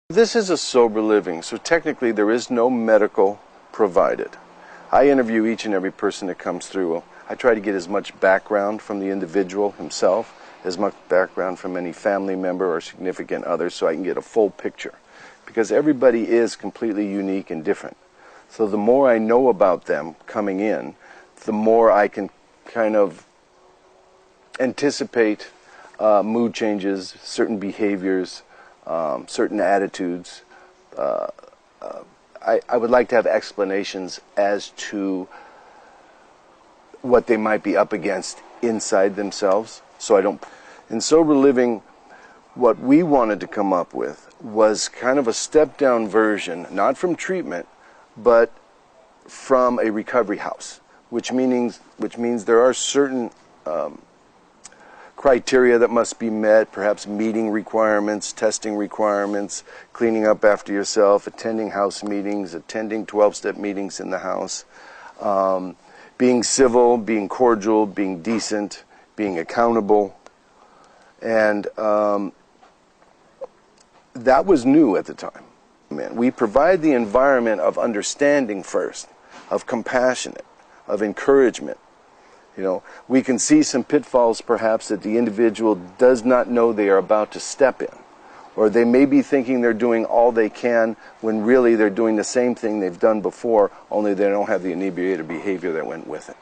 This is a sober living, so technically there is no medical provided. I interview each and every person that comes through. I try to get as much background from the individual himself, as much background from any family member or significant other, so I can get a full picture. Because everybody is completely unique and different. So the more I know about them coming in, the more I can kind of anticipate mood changes, certain behaviors, certain attitudes. I would like to have explanations as to what they might be up against inside themselves. So I don't. In sober living, what we wanted to come up with was kind of a step-down version, not from treatment, but from a recovery house, which means there are certain criteria that must be met, perhaps meeting requirements, testing requirements, cleaning up after yourself, attending house meetings, attending 12-step meetings in the house, being civil, being cordial, being decent, being accountable. And that was new at the time. We provide the environment of understanding first, of compassionate, of encouragement. You know, we can see some pitfalls perhaps that the individual does not know they are about to step in. Or they may be thinking they're doing all they can when really they're doing the same thing they've done before, only they don't have the inebriated behavior that went with it.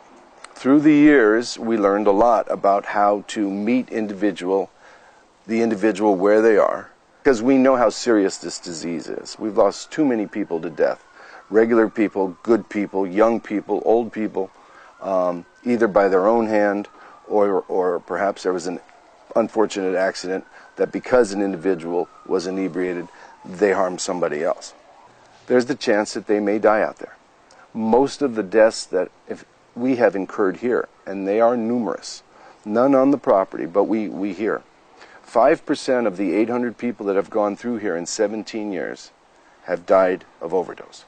Through the years, we learned a lot about how to meet the individual where they are, because we know how serious this disease is. We've lost too many people to death. Regular people, good people, young people, old people, either by their own hand or perhaps there was an unfortunate accident that because an individual was inebriated, they harmed somebody else. There's the chance that they may die out there. Most of the deaths that we have incurred here, and they are numerous, none on the property, but we hear. 5% of the 800 people that have gone through here in 17 years have died of overdose.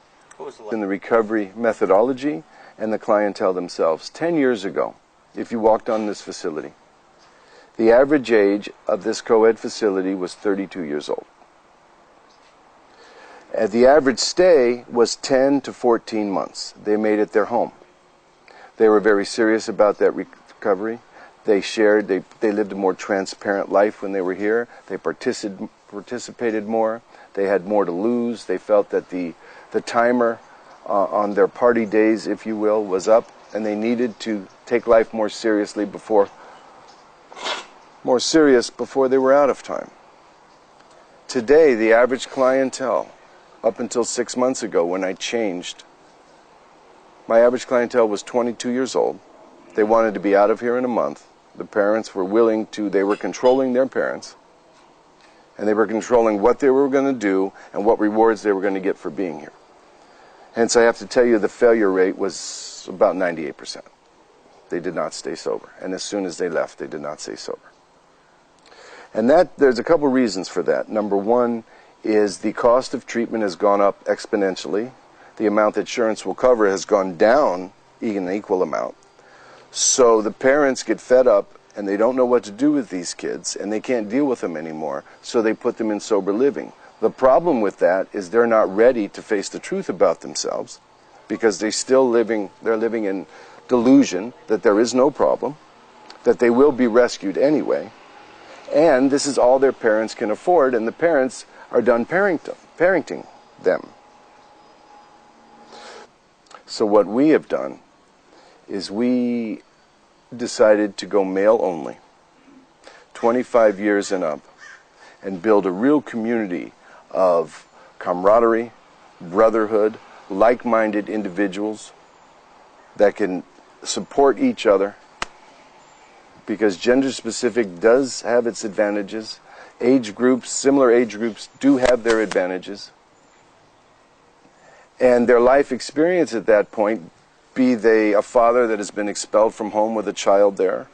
In the recovery methodology and the clientele themselves. 10 years ago, if you walked on this facility, the average age of this co-ed facility was 32 years old. The average stay was 10 to 14 months. They made it their home. They were very serious about that recovery. They shared, they lived a more transparent life when they were here. They participated more. They had more to lose. They felt that the timer on their party days, if you will, was up, and they needed to take life more seriously before they were out of time. Today, the average clientele, up until 6 months ago when I changed, my average clientele was 22 years old. They wanted to be out of here in a month. The parents were willing to, they were controlling their parents, and they were controlling what they were going to do and what rewards they were going to get for being here. Hence, I have to tell you the failure rate was about 98%. They did not stay sober. And as soon as they left, they did not stay sober. And there's a couple reasons for that. Number one is the cost of treatment has gone up exponentially. The amount that insurance will cover has gone down in an equal amount. So the parents get fed up and they don't know what to do with these kids and they can't deal with them anymore. So they put them in sober living. The problem with that is they're not ready to face the truth about themselves because they're living in delusion that there is no problem, that they will be rescued anyway, and this is all their parents can afford, and the parents are done parenting them. So what we have done is we decided to go male only, 25 years and up, and build a real community of camaraderie, brotherhood, like-minded individuals that can support each other, because gender-specific does have its advantages. Age groups, similar age groups, do have their advantages. And their life experience at that point, be they a father that has been expelled from home with a child there,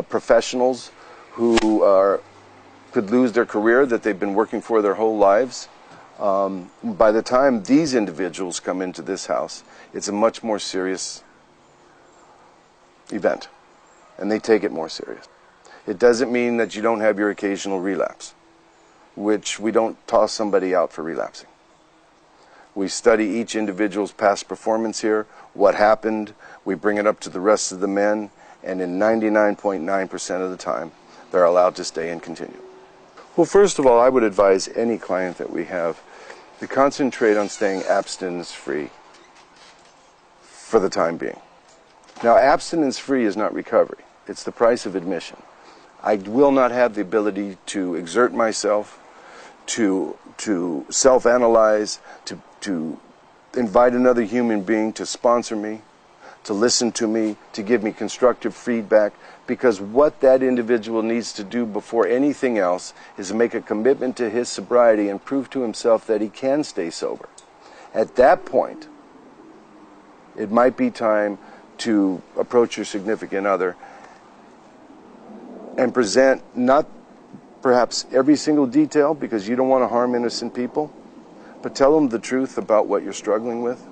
professionals who could lose their career that they've been working for their whole lives. By the time these individuals come into this house, it's a much more serious event, and they take it more serious. It doesn't mean that you don't have your occasional relapse. which we don't toss somebody out for relapsing. We study each individual's past performance here, what happened, we bring it up to the rest of the men, and in 99.9% of the time, they're allowed to stay and continue. Well, first of all, I would advise any client that we have to concentrate on staying abstinence-free for the time being. Now, abstinence-free is not recovery. It's the price of admission. I will not have the ability to exert myself, to self-analyze, to invite another human being to sponsor me, to listen to me, to give me constructive feedback, because what that individual needs to do before anything else is make a commitment to his sobriety and prove to himself that he can stay sober. At that point, it might be time to approach your significant other and present not perhaps every single detail, because you don't want to harm innocent people, but tell them the truth about what you're struggling with,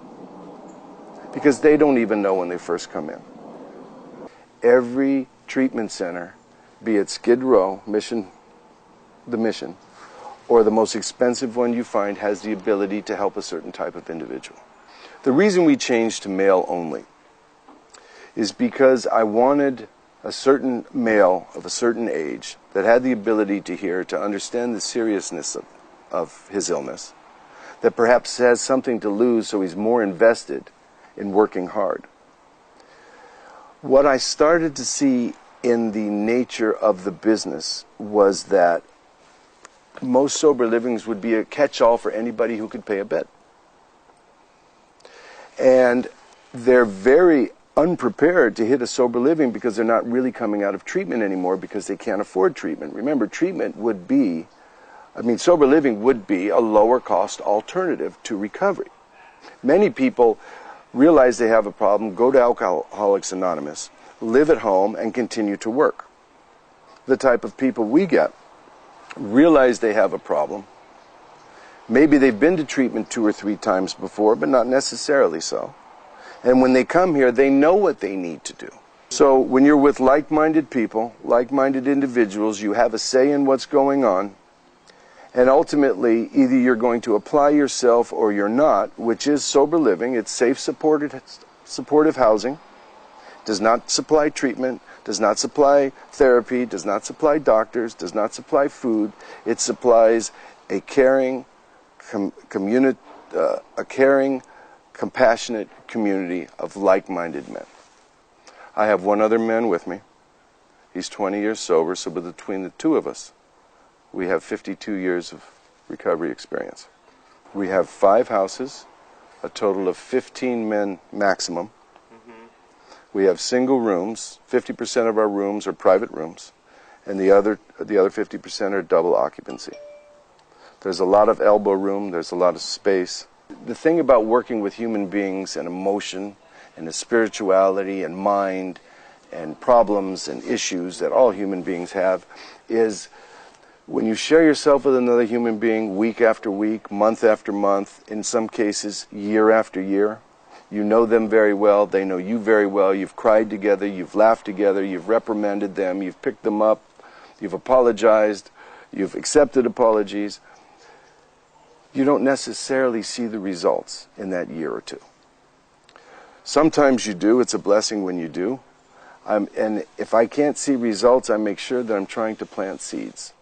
because they don't even know when they first come in. Every treatment center, be it Skid Row, the Mission, or the most expensive one you find, has the ability to help a certain type of individual. The reason we changed to male only is because I wanted a certain male of a certain age that had the ability to hear, to understand the seriousness of his illness, that perhaps has something to lose, so he's more invested in working hard. What I started to see in the nature of the business was that most sober livings would be a catch-all for anybody who could pay a bit. And they're very unprepared to hit a sober living because they're not really coming out of treatment anymore because they can't afford treatment. Remember, sober living would be a lower cost alternative to recovery. Many people realize they have a problem, go to Alcoholics Anonymous, live at home, and continue to work. The type of people we get realize they have a problem. Maybe they've been to treatment 2 or 3 times before, but not necessarily so. And when they come here, they know what they need to do. So when you're with like-minded people, like-minded individuals, you have a say in what's going on. And ultimately, either you're going to apply yourself or you're not, which is sober living. It's safe, supportive housing. Does not supply treatment, does not supply therapy, does not supply doctors, does not supply food. It supplies a caring, compassionate community of like-minded men. I have one other man with me. He's 20 years sober, so between the two of us, we have 52 years of recovery experience. We have 5 houses, a total of 15 men maximum. We have single rooms. 50% of our rooms are private rooms, and the other 50% are double occupancy. There's a lot of elbow room. There's a lot of space. The thing about working with human beings and emotion and the spirituality and mind and problems and issues that all human beings have is when you share yourself with another human being week after week, month after month, in some cases year after year, you know them very well, they know you very well, you've cried together, you've laughed together, you've reprimanded them, you've picked them up, you've apologized, you've accepted apologies. You don't necessarily see the results in that year or two. Sometimes you do. It's a blessing when you do. And if I can't see results, I make sure that I'm trying to plant seeds.